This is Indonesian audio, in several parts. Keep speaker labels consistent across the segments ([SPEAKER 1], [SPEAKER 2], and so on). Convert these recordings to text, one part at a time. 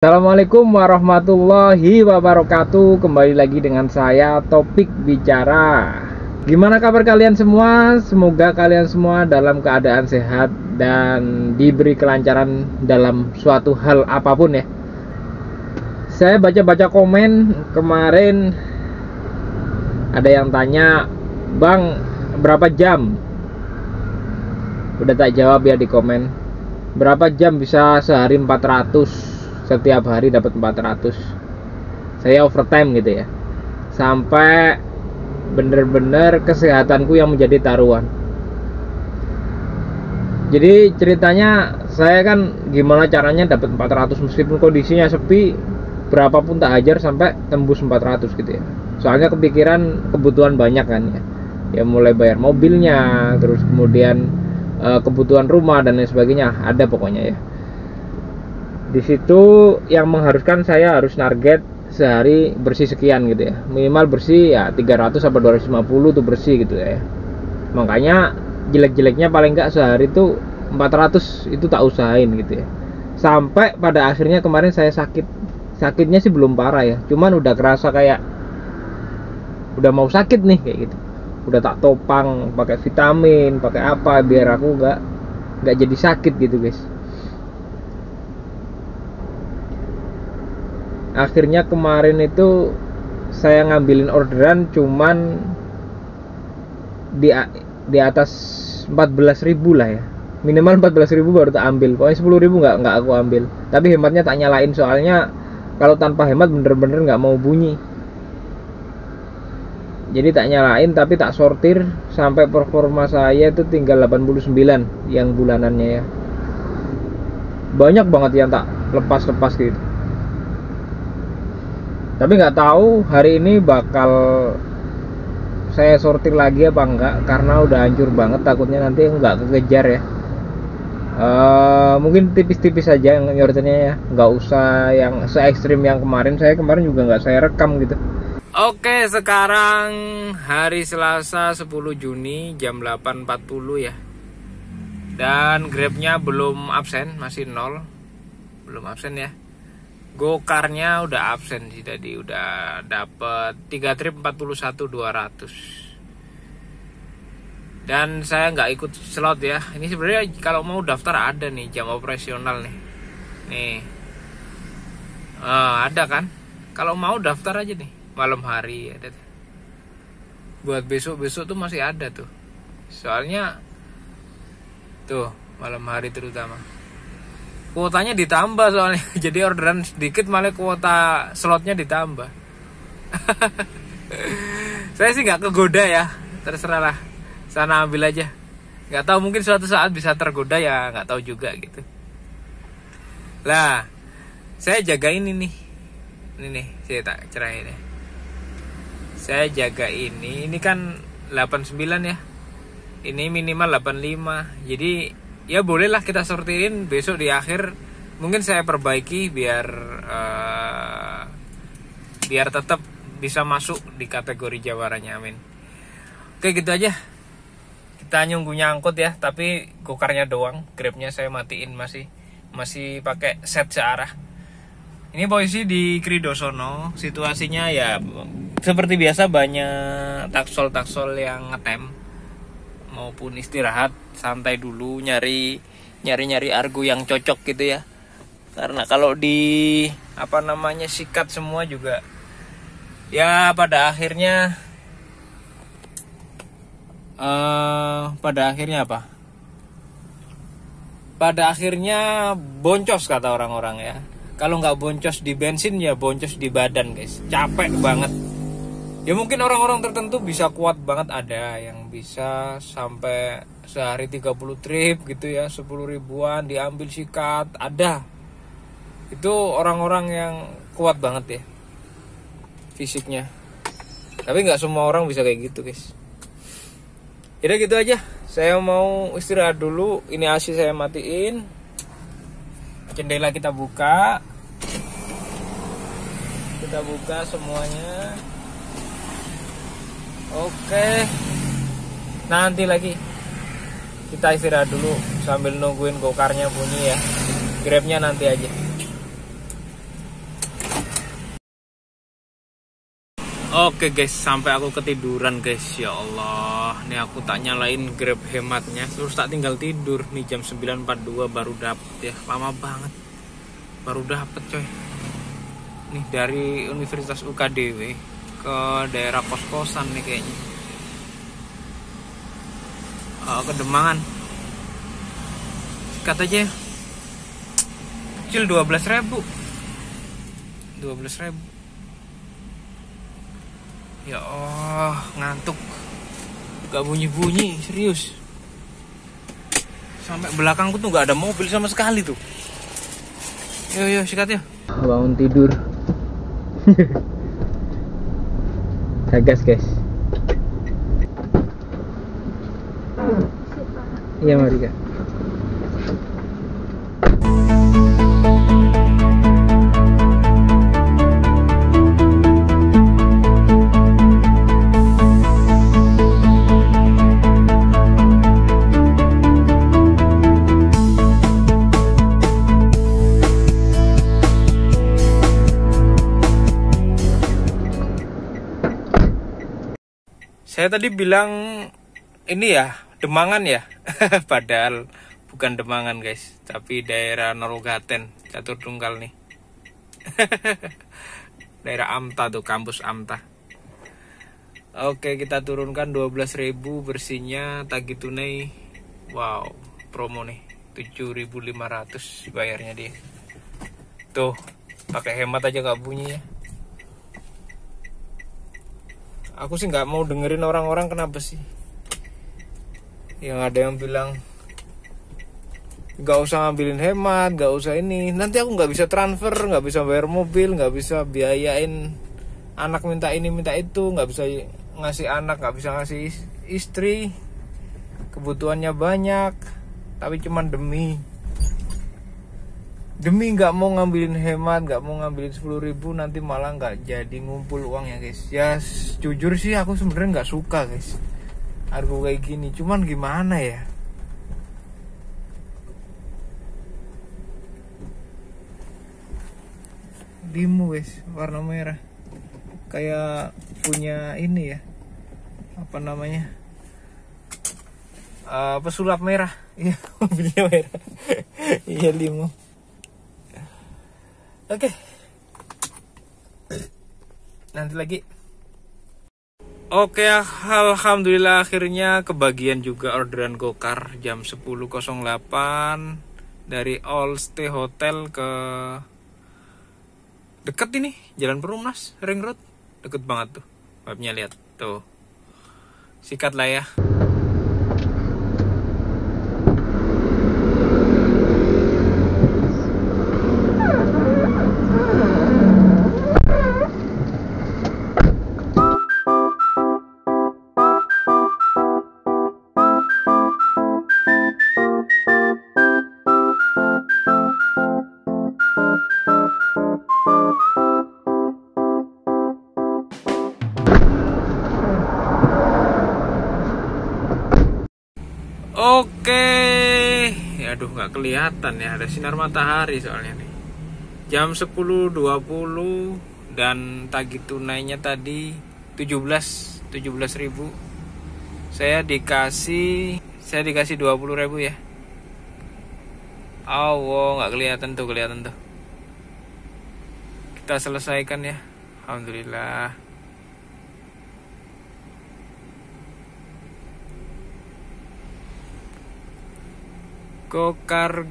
[SPEAKER 1] Assalamualaikum warahmatullahi wabarakatuh. Kembali lagi dengan saya Topik Bicara. Gimana kabar kalian semua? Semoga kalian semua dalam keadaan sehat dan diberi kelancaran dalam suatu hal apapun ya. Saya baca-baca komen kemarin, ada yang tanya, "Bang, berapa jam?" Udah tak jawab ya di komen. Berapa jam bisa sehari 400? Setiap hari dapat 400. Saya overtime gitu ya, sampai bener-bener kesehatanku yang menjadi taruhan. Jadi ceritanya, saya kan gimana caranya dapat 400 meskipun kondisinya sepi, berapapun tak hajar sampai tembus 400 gitu ya. Soalnya kepikiran kebutuhan banyak kan ya. Ya mulai bayar mobilnya, terus kemudian kebutuhan rumah dan lain sebagainya, ada pokoknya ya. Di situ yang mengharuskan saya harus target sehari bersih sekian gitu ya, minimal bersih ya 300 sampai 250 tuh bersih gitu ya. Makanya jelek-jeleknya paling enggak sehari tuh 400 itu tak usahain gitu ya. Sampai pada akhirnya kemarin saya sakitnya sih belum parah ya, cuman udah kerasa kayak udah mau sakit nih kayak gitu. Udah tak topang pakai vitamin, pakai apa biar aku nggak jadi sakit gitu guys. Akhirnya kemarin itu saya ngambilin orderan cuman di atas 14.000 lah ya, minimal 14.000 baru tak ambil. Pokoknya 10.000 nggak aku ambil, tapi hematnya tak nyalain, soalnya kalau tanpa hemat bener-bener nggak mau bunyi. Jadi tak nyalain tapi tak sortir sampai performa saya itu tinggal 89 yang bulanannya ya. Banyak banget yang tak lepas-lepas gitu. Tapi nggak tahu hari ini bakal saya sortir lagi apa enggak, karena udah hancur banget, takutnya nanti nggak kekejar ya. Mungkin tipis-tipis saja yang nyortirnya ya, nggak usah yang se ekstrim yang kemarin. Saya kemarin juga nggak saya rekam gitu. Oke, sekarang hari Selasa 10 Juni jam 8.40 ya. Dan Grabnya belum absen, masih 0. Belum absen ya. Gokarnya udah absen sih tadi, udah dapet 3 trip 41.200. Dan saya nggak ikut slot ya. Ini sebenarnya kalau mau daftar ada nih jam operasional nih. Nih. Ada kan? Kalau mau daftar aja nih, malam hari ada. Buat besok-besok tuh masih ada tuh. Soalnya tuh malam hari terutama. Kuotanya ditambah soalnya. Jadi orderan sedikit malah kuota slotnya ditambah. Saya sih nggak kegoda ya, terserah lah, sana ambil aja. Nggak tahu, mungkin suatu saat bisa tergoda ya, nggak tahu juga gitu. Lah, saya jaga ini nih saya tak cerahin ya. Saya jaga ini kan 89 ya. Ini minimal 85. Jadi ya bolehlah kita sortirin besok di akhir. Mungkin saya perbaiki biar tetap bisa masuk di kategori jawarannya, amin. Oke, gitu aja. Kita nyangkut ya, tapi gokarnya doang, Grabnya saya matiin, masih pakai set searah. Ini posisi di Kridosono, situasinya ya seperti biasa, banyak taksol yang ngetem maupun istirahat, santai dulu, nyari argo yang cocok gitu ya. Karena kalau di sikat semua juga ya pada akhirnya pada akhirnya boncos kata orang-orang ya. Kalau nggak boncos di bensin ya boncos di badan guys, capek banget. Ya mungkin orang-orang tertentu bisa kuat banget, ada yang bisa sampai sehari 30 trip gitu ya, 10 ribuan diambil sikat, ada. Itu orang-orang yang kuat banget ya fisiknya. Tapi nggak semua orang bisa kayak gitu guys. Jadi gitu aja, saya mau istirahat dulu. Ini AC saya matiin, jendela kita buka semuanya. Oke, nanti lagi kita istirahat dulu sambil nungguin gokarnya bunyi ya. Grabnya nanti aja.
[SPEAKER 2] Oke guys, sampai aku ketiduran guys. Ya Allah, ini aku tak nyalain Grab hematnya, terus tak tinggal tidur. Nih jam 9.42 baru dapet ya. Lama banget baru dapet coy. Nih dari Universitas UKDW ke daerah kos-kosan nih kayaknya. Kedemangan. Sikat aja ya. Kecil 12.000. 12.000. Ya Allah, ngantuk. Gak bunyi-bunyi, serius. Sampai belakangku tuh gak ada mobil sama sekali tuh. Yo, sikat ya.
[SPEAKER 1] Bangun tidur. Gas guys. Iya mari kak.
[SPEAKER 2] Saya tadi bilang ini ya, Demangan ya. Padahal bukan Demangan guys, tapi daerah Norogaten, Catur Tunggal nih. Daerah Amta tuh, kampus Amta. Oke, kita turunkan 12.000 bersihnya, tagih tunai. Wow, promo nih 7.500 bayarnya dia. Tuh, pakai hemat aja gak bunyi ya. Aku sih nggak mau dengerin orang-orang, kenapa sih yang ada yang bilang nggak usah ngambilin hemat, nggak usah ini, nanti aku nggak bisa transfer, nggak bisa bayar mobil, nggak bisa biayain anak minta ini minta itu, nggak bisa ngasih anak, nggak bisa ngasih istri, kebutuhannya banyak, tapi cuman demi nggak mau ngambilin hemat, nggak mau ngambilin 10.000, nanti malah nggak jadi ngumpul uang ya guys. Ya jujur sih aku sebenarnya nggak suka guys harga kayak gini, cuman gimana ya, Limo guys warna merah, kayak punya ini ya, apa namanya, pesulap merah. Iya, mobilnya merah. Iya, Limo. Oke. Nanti lagi. Oke, alhamdulillah akhirnya kebagian juga orderan gokar jam 10.08 dari All Stay Hotel ke deket ini, Jalan Perumnas, Ring Road. Deket banget tuh. Mapnya lihat tuh. Sikat lah ya. Oke, aduh nggak kelihatan ya, ada sinar matahari soalnya nih. Jam 10.20 dan tagih tunainya tadi 17.000. Saya dikasih 20.000 ya. Oh, nggak kelihatan tuh. Kita selesaikan ya, alhamdulillah. Gokar.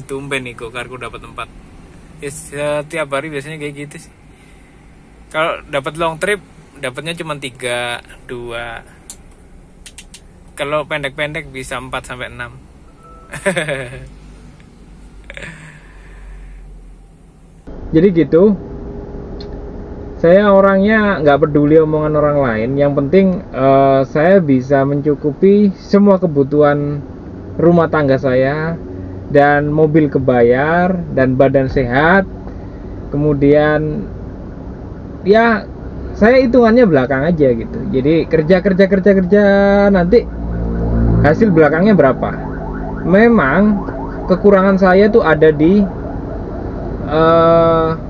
[SPEAKER 2] Tumben nih gokarku dapat 4. Ya, setiap hari biasanya kayak gitu sih. Kalau dapat long trip dapatnya cuma 3, 2. Kalau pendek-pendek bisa 4 sampai 6.
[SPEAKER 1] Jadi gitu. Saya orangnya nggak peduli omongan orang lain. Yang penting saya bisa mencukupi semua kebutuhan rumah tangga saya, dan mobil kebayar, dan badan sehat. Kemudian ya saya hitungannya belakang aja gitu. Jadi kerja nanti hasil belakangnya berapa. Memang kekurangan saya tuh ada di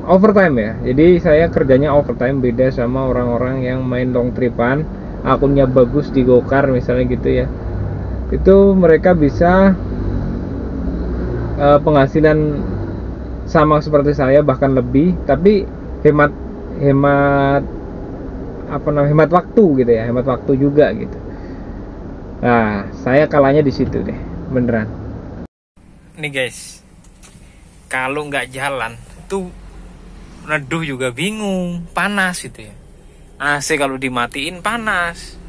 [SPEAKER 1] overtime ya. Jadi saya kerjanya overtime, beda sama orang-orang yang main long tripan, akunnya bagus di Gokar misalnya gitu ya. Itu mereka bisa penghasilan sama seperti saya, bahkan lebih, tapi hemat hemat waktu gitu ya, hemat waktu juga gitu. Nah, saya kalahnya di situ deh, beneran.
[SPEAKER 2] Nih guys, kalau nggak jalan tuh neduh juga bingung, panas gitu ya. AC kalau dimatiin panas,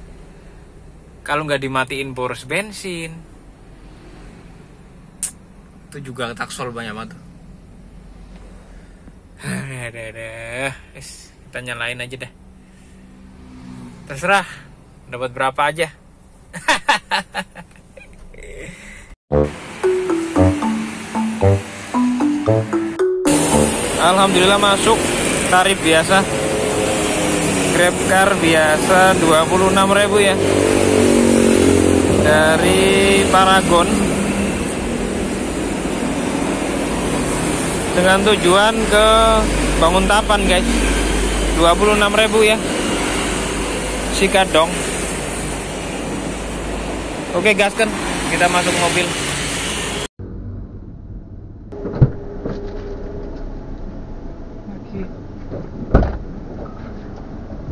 [SPEAKER 2] kalau nggak dimatiin boros bensin itu juga taksol banyak banget tuh. Kita nyalain aja deh, terserah dapat berapa aja. Alhamdulillah masuk tarif biasa, GrabCar biasa 26.000 ya, dari Paragon dengan tujuan ke Banguntapan guys. 26.000 ya, sikat dong. Oke gaskan, kita masuk mobil.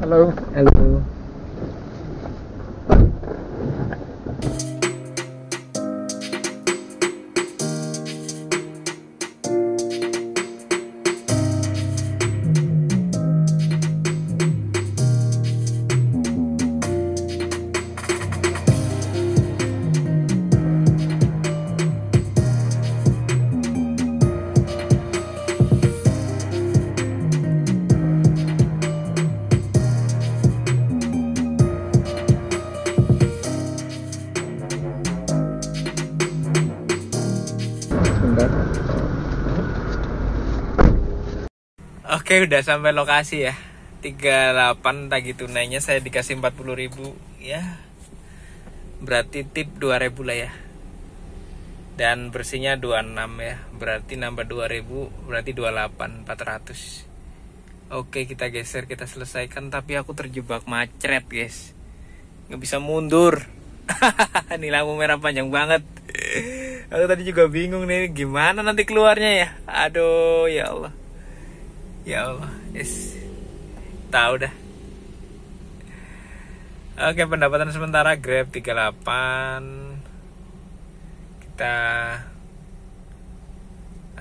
[SPEAKER 1] Halo. Halo.
[SPEAKER 2] Oke, udah sampai lokasi ya. 38 tagih tunainya, saya dikasih 40.000 ya. Berarti tip 2.000 lah ya. Dan bersihnya 26 ya. Berarti nambah 2.000, berarti 28, 400. Oke, kita geser, kita selesaikan. Tapi aku terjebak macet guys, nggak bisa mundur. Ini lampu merah panjang banget. Aku tadi juga bingung nih, gimana nanti keluarnya ya. Aduh, ya Allah. Ya Allah, yes. Tahu dah. Oke, pendapatan sementara Grab 38. Kita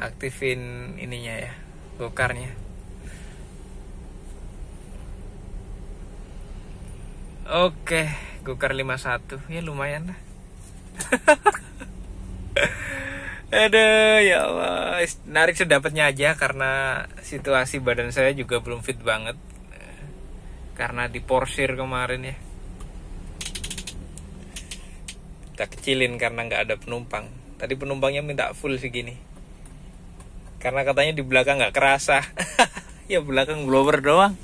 [SPEAKER 2] aktifin ininya ya, Gokarnya. Oke, Gokar 51. Ya lumayan lah. Aduh, ya Allah, narik sedapatnya aja karena situasi badan saya juga belum fit banget karena diporsir kemarin ya. Kita kecilin karena nggak ada penumpang. Tadi penumpangnya minta full segini karena katanya di belakang nggak kerasa. Ya belakang blower doang.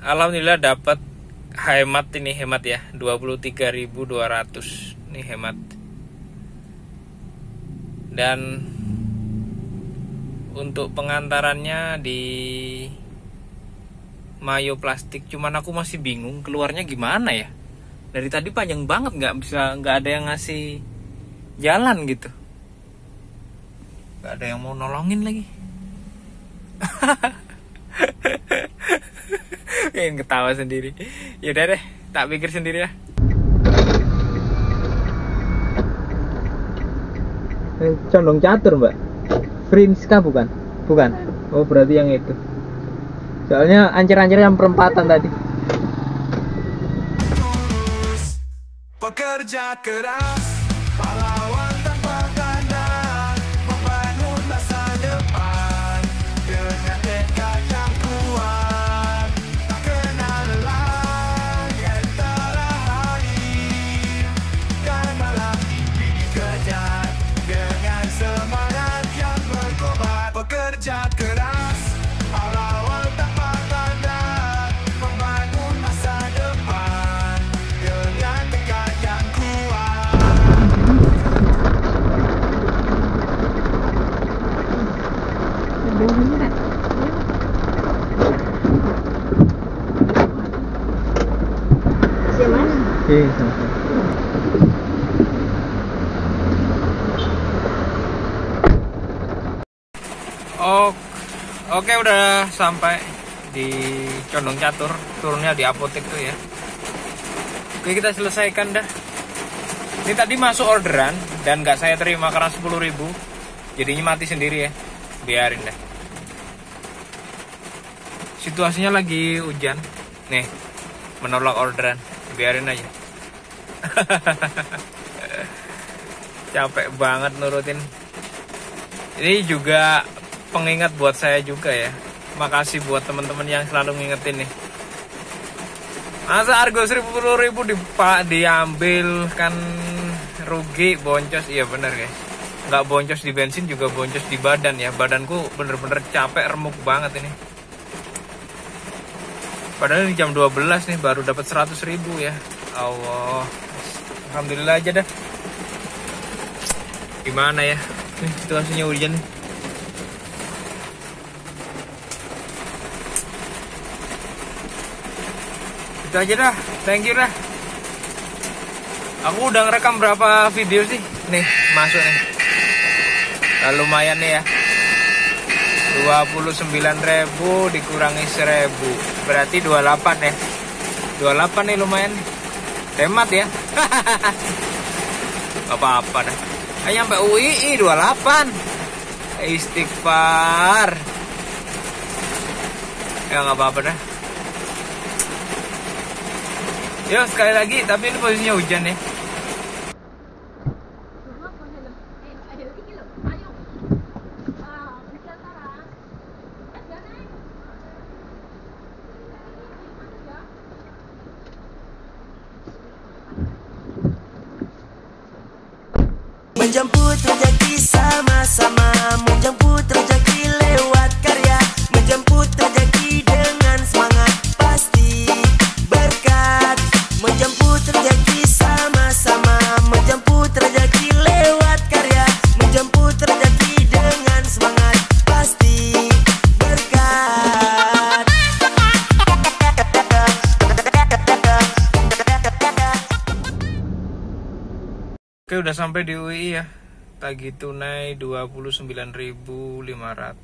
[SPEAKER 2] Alhamdulillah dapat. Hemat ini, hemat ya, 23.200 ini hemat. Dan untuk pengantarannya di Mayo Plastik, cuman aku masih bingung keluarnya gimana ya. Dari tadi panjang banget, nggak ada yang ngasih jalan gitu, nggak ada yang mau nolongin lagi. Pengen ketawa sendiri. Yaudah deh, tak pikir sendiri ya.
[SPEAKER 1] Condong catur mbak, Frinska bukan? Bukan. Oh berarti yang itu. Soalnya ancer-ancer yang perempatan tadi.
[SPEAKER 3] Pekerja keras, pahlawan tanpa tanda, membangun masa depan dengan tekad yang kuat. Tak kenal lelah antara hari dan malam, ini dikejar dengan semangat yang berkobar. Pekerja keras, pahlawan tanpa tanda, membangun masa depan dengan tekad yang kuat.
[SPEAKER 2] Oke, udah sampai di Condong Catur, turunnya di apotek tuh ya. Oke, kita selesaikan dah. Ini tadi masuk orderan dan nggak saya terima karena 10.000, jadinya mati sendiri ya. Biarin dah. Situasinya lagi hujan, nih menolak orderan, biarin aja. Capek banget nurutin. Ini juga pengingat buat saya juga ya. Makasih buat teman-teman yang selalu ngingetin nih. Masa harga 10.000 diambil kan rugi, boncos. Iya bener guys. Nggak boncos di bensin juga boncos di badan ya. Badanku bener-bener capek, remuk banget ini. Padahal ini jam 12 nih baru dapat 100.000 ya. Allah. Alhamdulillah aja dah. Gimana ya? Nih situasinya hujan nih. Itu aja dah, thank you dah. Aku udah ngerekam berapa video sih? Nih, masuk nih. Nah, lumayan nih ya. 29.000 dikurangi 1.000, berarti 28 ya. 28 nih lumayan nih. Hemat ya. Gak apa-apa dah. Ayo sampai UII 28. Istighfar. Ya gak apa-apa dah. Yo sekali lagi, tapi ini posisinya hujan ya.
[SPEAKER 4] Menjemput rezeki sama-sama, menjemput rezeki lewat karya, menjemput rezeki dengan semangat pasti berkat. Menjemput rezeki sama-sama, menjemput rezeki lewat karya, menjemput rezeki dengan semangat pasti berkat.
[SPEAKER 2] Oke, udah sampai di UII ya. Tagih tunai 29.500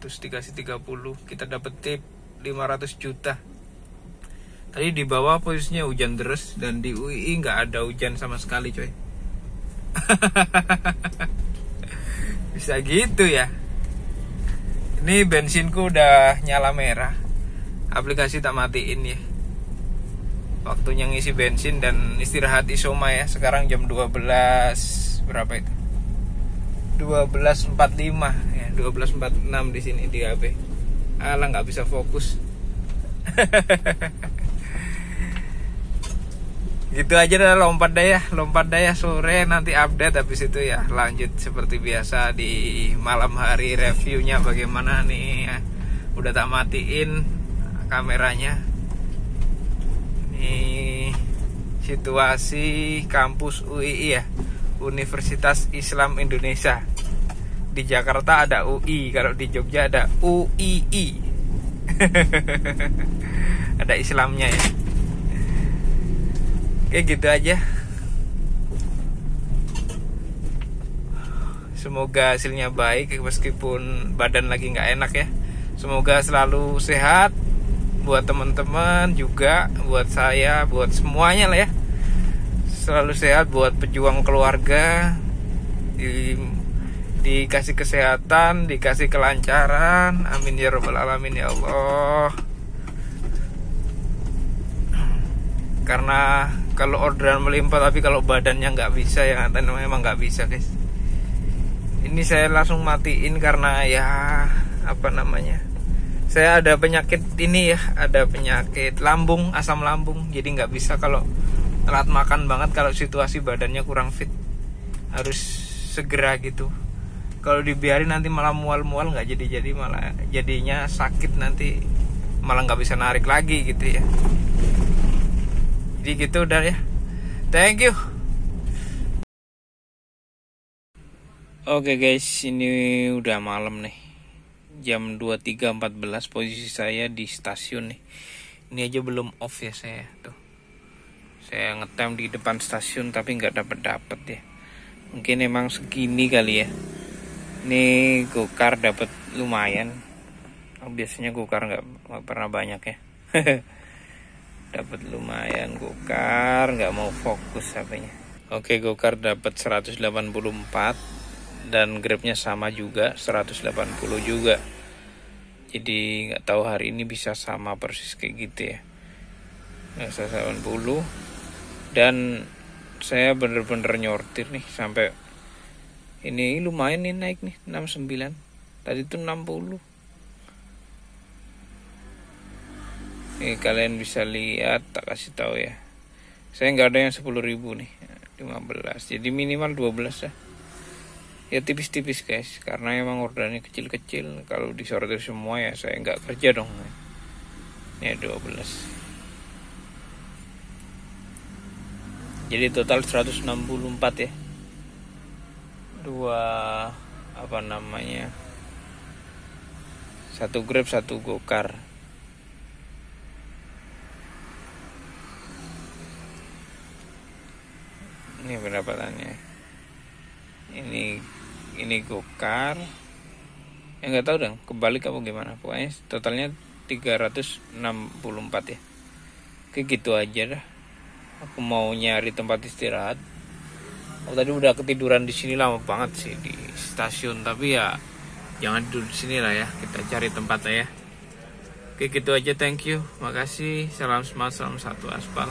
[SPEAKER 2] dikasih 30. Kita dapet tip 500 juta. Tadi di bawah posisinya hujan terus dan di UII nggak ada hujan sama sekali, coy. Bisa gitu ya. Ini bensinku udah nyala merah. Aplikasi tak matiin ya. Waktunya ngisi bensin dan istirahat isoma ya. Sekarang jam 12 berapa itu? 12.45 ya, 12.46 di sini di HP. Alah nggak bisa fokus. Gitu aja dah, lompat daya sore nanti update. Habis itu ya lanjut seperti biasa di malam hari reviewnya bagaimana nih ya. Udah tak matiin kameranya. Ini situasi kampus UII ya, Universitas Islam Indonesia. Di Jakarta ada UI, kalau di Jogja ada UII. Ada Islamnya ya. Oke, gitu aja. Semoga hasilnya baik meskipun badan lagi nggak enak ya. Semoga selalu sehat buat teman-teman juga, buat saya, buat semuanya lah ya. Selalu sehat buat pejuang keluarga. Dikasih kesehatan, dikasih kelancaran. Amin ya rabbal alamin ya Allah. Karena kalau orderan melimpah tapi kalau badannya nggak bisa ya, memang nggak bisa guys. Ini saya langsung matiin karena ya apa namanya, saya ada penyakit ini ya, ada penyakit lambung, asam lambung. Jadi nggak bisa kalau telat makan banget, kalau situasi badannya kurang fit harus segera gitu. Kalau dibiarin nanti malah mual-mual nggak jadi malah jadinya sakit, nanti malah nggak bisa narik lagi gitu ya. Jadi gitu udah ya. Thank you. Oke guys, ini udah malam nih. Jam 23.14 posisi saya di stasiun nih. Ini aja belum off ya saya tuh. Saya ngetem di depan stasiun tapi nggak dapet ya. Mungkin emang segini kali ya. Ini gokar dapat lumayan. Biasanya gokar nggak pernah banyak ya. Dapat lumayan gokar, nggak mau fokus HP-nya. Oke, gokar dapat 184 dan grabnya sama juga 180 juga. Jadi nggak tahu hari ini bisa sama persis kayak gitu ya. 180 dan saya bener-bener nyortir nih sampai ini lumayan nih naik nih 69. Tadi tuh 60. Nih kalian bisa lihat, tak kasih tahu ya. Saya nggak ada yang 10.000 nih, 15. Jadi minimal 12 lah. Ya tipis-tipis guys, karena emang orderannya kecil-kecil. Kalau disortir semua ya saya nggak kerja dong. Ini 12. Jadi total 164 ya. Satu grab, satu gokar. Ini pendapatannya. Ini gokar. Ya nggak tahu dong, kebalik apa gimana. Pokoknya totalnya 364 ya. Kayak gitu aja dah. Aku mau nyari tempat istirahat. Aku tadi udah ketiduran di sini lama banget sih di stasiun, tapi ya jangan tidur di sini lah ya. Kita cari tempatnya ya. Oke, gitu aja. Thank you. Makasih. Salam semangat, salam satu aspal.